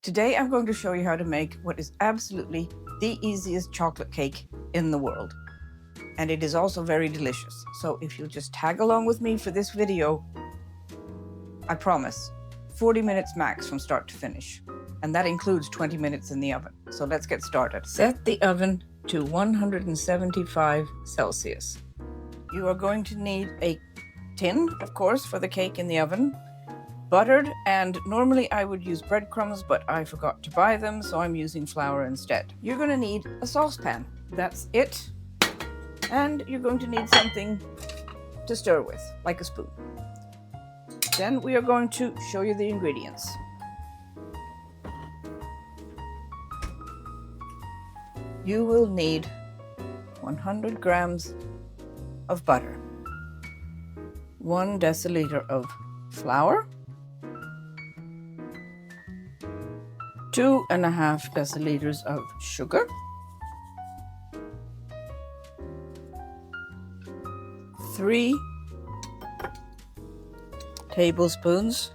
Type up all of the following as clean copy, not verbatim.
Today I'm going to show you how to make what is absolutely the easiest chocolate cake in the world. And it is also very delicious. So if you'll just tag along with me for this video, I promise, 40 minutes max from start to finish. And that includes 20 minutes in the oven. So let's get started. Set the oven to 175 Celsius. You are going to need a tin, of course, for the cake in the oven. Buttered, and normally I would use breadcrumbs, but I forgot to buy them, so I'm using flour instead. You're going to need a saucepan. That's it. And you're going to need something to stir with, like a spoon. Then we are going to show you the ingredients. You will need 100 grams of butter, 1 deciliter of flour, 2.5 deciliters of sugar, 3 tablespoons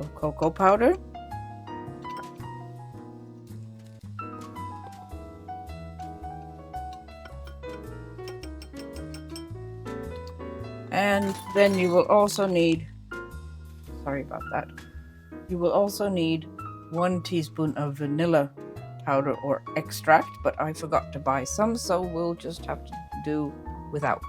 of cocoa powder, and then you will also need, you will also need 1 teaspoon of vanilla powder or extract, but I forgot to buy some, so we'll just have to do without.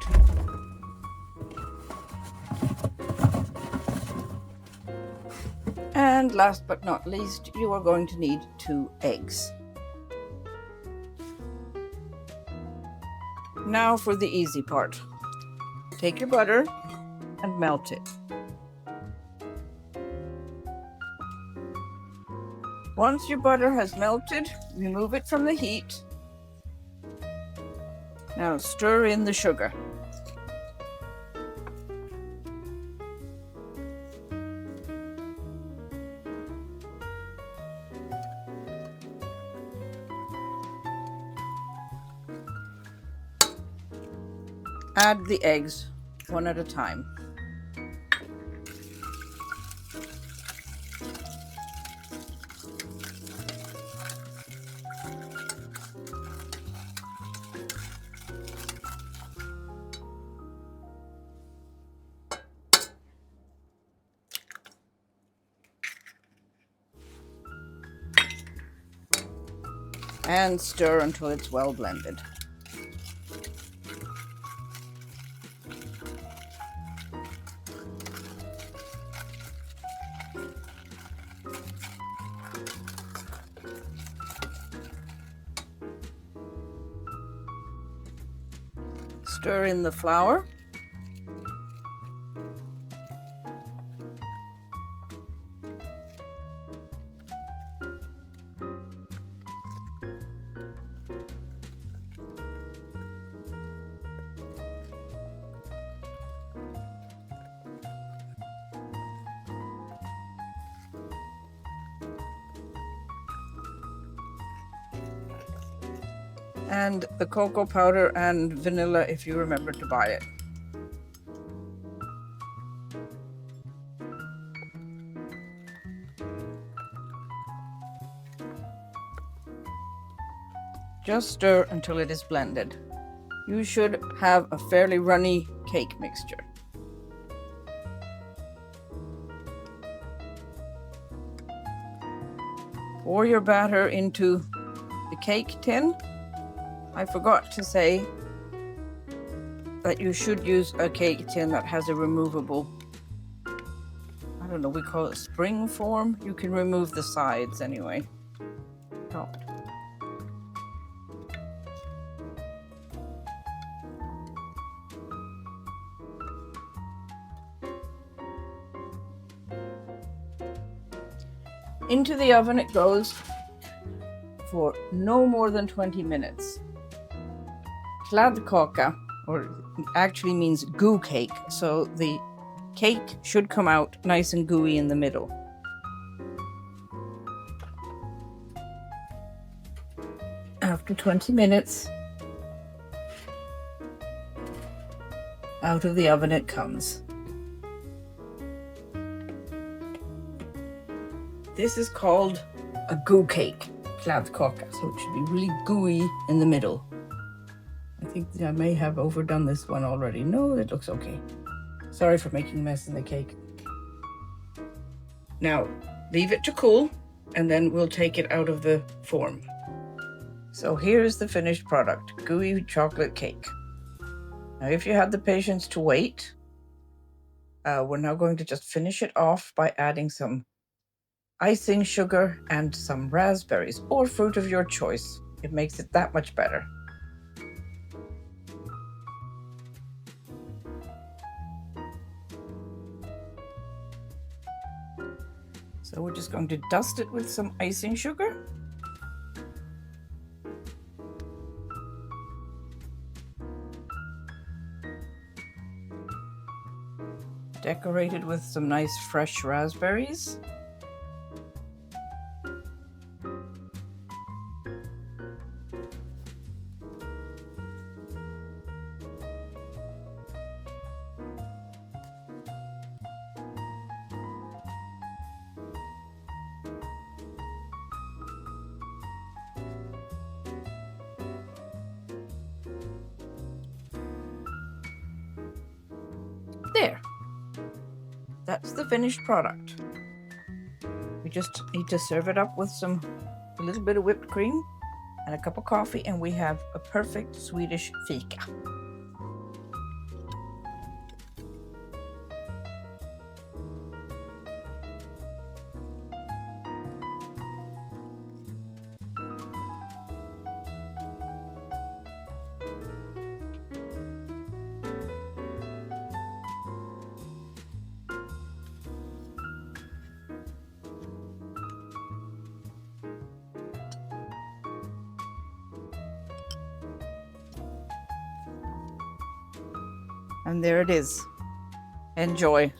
And last but not least, you are going to need 2 eggs. Now for the easy part. Take your butter and melt it. Once your butter has melted, remove it from the heat. Now stir in the sugar. Add the eggs one at a time. And stir until it's well blended. Stir in the flour. And the cocoa powder and vanilla if you remember to buy it. Just stir until it is blended. You should have a fairly runny cake mixture. Pour your batter into the cake tin. I forgot to say that you should use a cake tin that has a removable, I don't know, we call it spring form. You can remove the sides anyway. Oh. Into the oven it goes for no more than 20 minutes. Kladdkaka, or actually means goo cake, so the cake should come out nice and gooey in the middle. After 20 minutes, out of the oven it comes. This is called a goo cake, Kladdkaka, so it should be really gooey in the middle. I think I may have overdone this one already. No, it looks okay. Sorry for making a mess in the cake. Now, leave it to cool, and then we'll take it out of the form. So here's the finished product, gooey chocolate cake. Now, if you had the patience to wait, we're now going to just finish it off by adding some icing sugar and some raspberries or fruit of your choice. It makes it that much better. So we're just going to dust it with some icing sugar. Decorate it with some nice fresh raspberries. There. That's the finished product. We just need to serve it up with a little bit of whipped cream and a cup of coffee, and we have a perfect Swedish fika. And there it is. Enjoy.